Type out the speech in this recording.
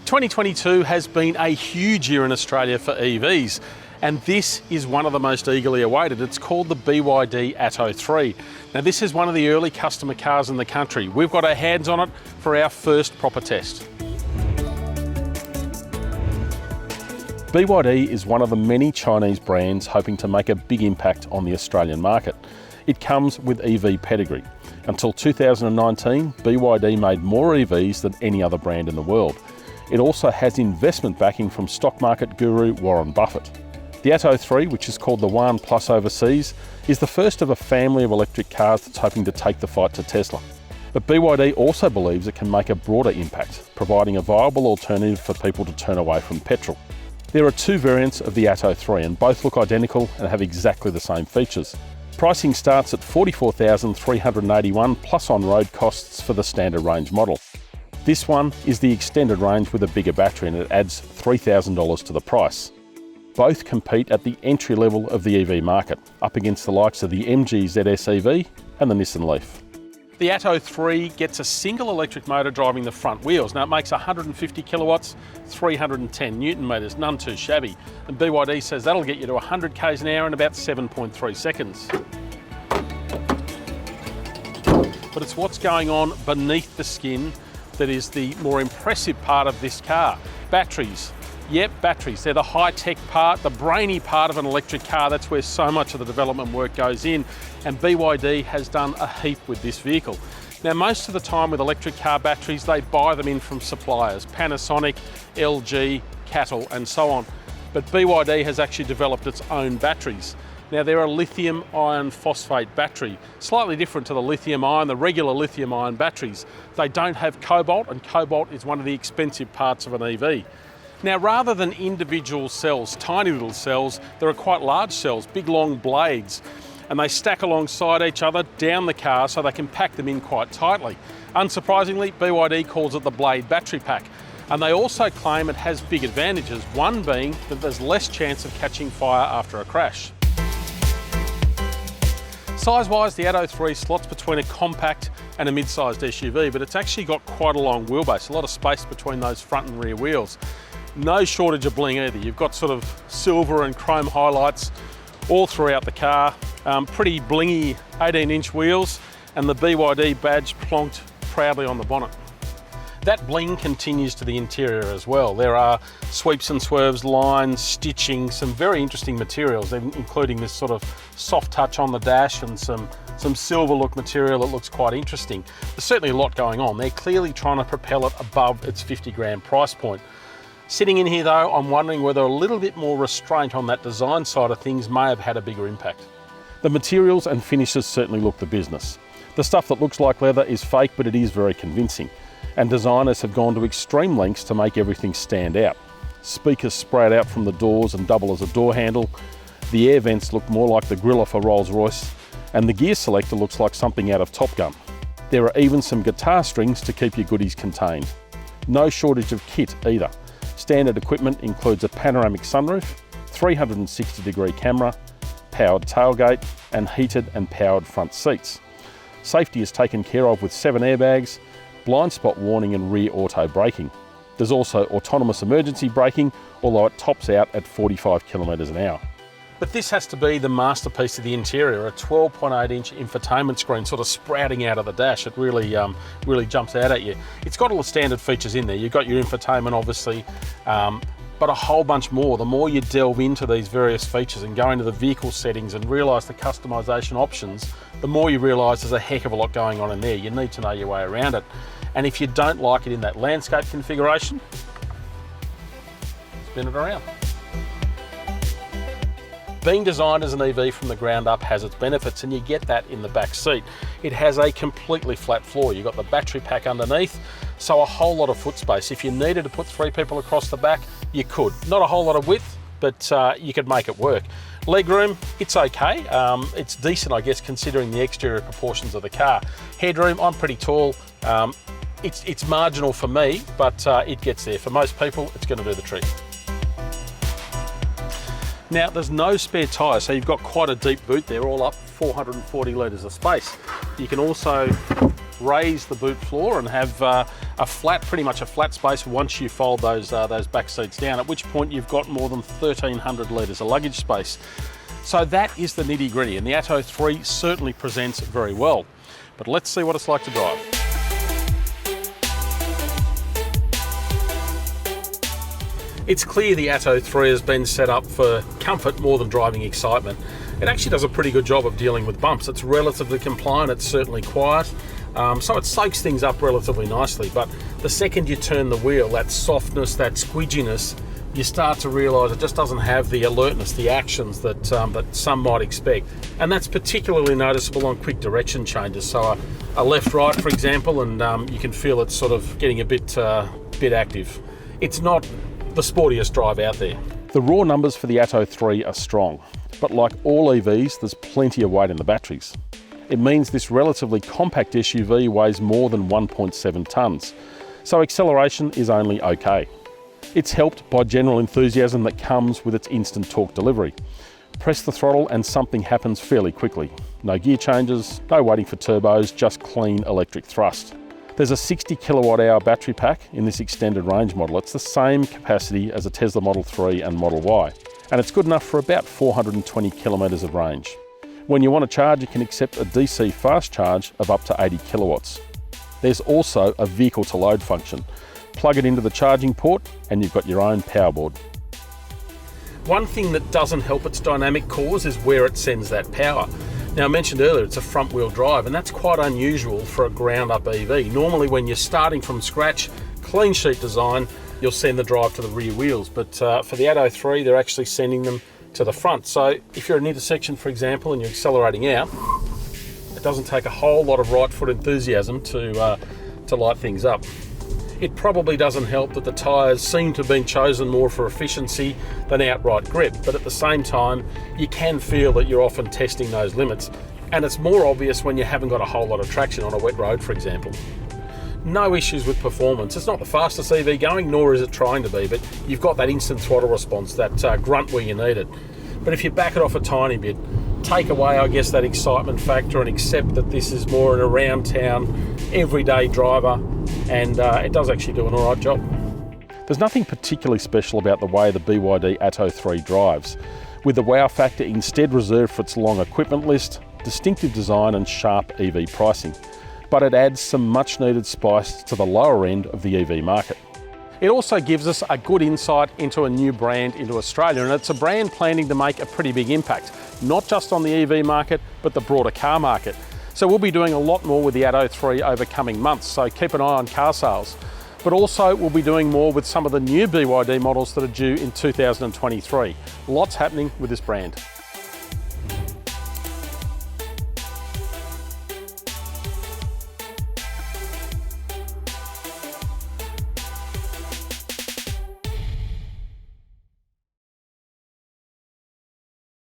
2022 has been a huge year in Australia for EVs, and this is one of the most eagerly awaited. It's called the BYD Atto 3. Now this is one of the early customer cars in the country. We've got our hands on it for our first proper test. BYD is one of the many Chinese brands hoping to make a big impact on the Australian market. It comes with EV pedigree. Until 2019, BYD made more EVs than any other brand in the world. It also has investment backing from stock market guru Warren Buffett. The Atto 3, which is called the One Plus overseas, is the first of a family of electric cars that's hoping to take the fight to Tesla. But BYD also believes it can make a broader impact, providing a viable alternative for people to turn away from petrol. There are two variants of the Atto 3 and both look identical and have exactly the same features. Pricing starts at $44,381 plus on-road costs for the standard range model. This one is the extended range with a bigger battery and it adds $3,000 to the price. Both compete at the entry level of the EV market, up against the likes of the MG ZS EV and the Nissan Leaf. The Atto 3 gets a single electric motor driving the front wheels. Now it makes 150 kilowatts, 310 Newton meters, none too shabby. And BYD says that'll get you to 100 k's an hour in about 7.3 seconds. But it's what's going on beneath the skin that is the more impressive part of this car. Batteries. Yep, batteries. They're the high-tech part, the brainy part of an electric car. That's where so much of the development work goes in. And BYD has done a heap with this vehicle. Now, most of the time with electric car batteries, they buy them in from suppliers, Panasonic, LG, Cattle, and so on. But BYD has actually developed its own batteries. Now they're a lithium iron phosphate battery, slightly different to the lithium ion, the regular lithium ion batteries. They don't have cobalt, and cobalt is one of the expensive parts of an EV. Now rather than individual cells, tiny little cells, there are quite large cells, big long blades, and they stack alongside each other down the car so they can pack them in quite tightly. Unsurprisingly, BYD calls it the Blade Battery Pack. And they also claim it has big advantages, one being that there's less chance of catching fire after a crash. Size-wise, the Atto 3 slots between a compact and a mid-sized SUV, but it's actually got quite a long wheelbase, a lot of space between those front and rear wheels. No shortage of bling either. You've got sort of silver and chrome highlights all throughout the car, pretty blingy 18-inch wheels, and the BYD badge plonked proudly on the bonnet. That bling continues to the interior as well. There are sweeps and swerves, lines, stitching, some very interesting materials, including this sort of soft touch on the dash and some silver look material that looks quite interesting. There's certainly a lot going on. They're clearly trying to propel it above its 50 grand price point. Sitting in here though, I'm wondering whether a little bit more restraint on that design side of things may have had a bigger impact. The materials and finishes certainly look the business. The stuff that looks like leather is fake, but it is very convincing. And designers have gone to extreme lengths to make everything stand out. Speakers sprout out from the doors and double as a door handle. The air vents look more like the grille off a Rolls-Royce, and the gear selector looks like something out of Top Gun. There are even some guitar strings to keep your goodies contained. No shortage of kit either. Standard equipment includes a panoramic sunroof, 360-degree camera, powered tailgate, and heated and powered front seats. Safety is taken care of with 7 airbags, blind spot warning and rear auto braking. There's also autonomous emergency braking, although it tops out at 45 kilometres an hour. But this has to be the masterpiece of the interior, a 12.8-inch infotainment screen sort of sprouting out of the dash. It really jumps out at you. It's got all the standard features in there. You've got your infotainment obviously, but a whole bunch more. The more you delve into these various features and go into the vehicle settings and realise the customisation options, the more you realise there's a heck of a lot going on in there. You need to know your way around it. And if you don't like it in that landscape configuration, spin it around. Being designed as an EV from the ground up has its benefits, and you get that in the back seat. It has a completely flat floor. You've got the battery pack underneath, so a whole lot of foot space. If you needed to put 3 people across the back, you could. Not a whole lot of width, but you could make it work. Legroom, it's okay. It's decent, I guess, considering the exterior proportions of the car. Headroom, I'm pretty tall. It's marginal for me, but it gets there. For most people, it's going to do the trick. Now, there's no spare tyres, so you've got quite a deep boot there, all up 440 litres of space. You can also raise the boot floor and have pretty much a flat space once you fold those back seats down, at which point you've got more than 1,300 litres of luggage space. So that is the nitty gritty, and the Atto 3 certainly presents very well. But let's see what it's like to drive. It's clear the Atto 3 has been set up for comfort more than driving excitement. It actually does a pretty good job of dealing with bumps. It's relatively compliant, it's certainly quiet, so it soaks things up relatively nicely. But the second you turn the wheel, that softness, that squidginess, you start to realise it just doesn't have the alertness, the actions that some might expect. And that's particularly noticeable on quick direction changes. So a left-right, for example, and you can feel it's sort of getting a bit active. It's not the sportiest drive out there. The raw numbers for the Atto 3 are strong, but like all EVs, there's plenty of weight in the batteries. It means this relatively compact SUV weighs more than 1.7 tonnes, so acceleration is only okay. It's helped by general enthusiasm that comes with its instant torque delivery. Press the throttle and something happens fairly quickly. No gear changes, no waiting for turbos, just clean electric thrust. There's a 60 kilowatt hour battery pack in this extended range model. It's the same capacity as a Tesla Model 3 and Model Y, and it's good enough for about 420 kilometres of range. When you want to charge, you can accept a DC fast charge of up to 80 kilowatts. There's also a vehicle to load function. Plug it into the charging port and you've got your own power board. One thing that doesn't help its dynamic cores is where it sends that power. Now, I mentioned earlier it's a front wheel drive, and that's quite unusual for a ground up EV. Normally when you're starting from scratch, clean sheet design, you'll send the drive to the rear wheels, but for the Atto 3 they're actually sending them to the front. So if you're at an intersection, for example, and you're accelerating out, it doesn't take a whole lot of right foot enthusiasm to light things up. It probably doesn't help that the tyres seem to have been chosen more for efficiency than outright grip, but at the same time, you can feel that you're often testing those limits, and it's more obvious when you haven't got a whole lot of traction on a wet road, for example. No issues with performance. It's not the fastest EV going, nor is it trying to be, but you've got that instant throttle response, that grunt where you need it. But if you back it off a tiny bit, take away, I guess, that excitement factor and accept that this is more an around town, everyday driver, and it does actually do an alright job. There's nothing particularly special about the way the BYD Atto 3 drives, with the wow factor instead reserved for its long equipment list, distinctive design and sharp EV pricing. But it adds some much needed spice to the lower end of the EV market. It also gives us a good insight into a new brand into Australia, and it's a brand planning to make a pretty big impact, not just on the EV market, but the broader car market. So we'll be doing a lot more with the Atto 3 over coming months, so keep an eye on car sales. But also we'll be doing more with some of the new BYD models that are due in 2023. Lots happening with this brand.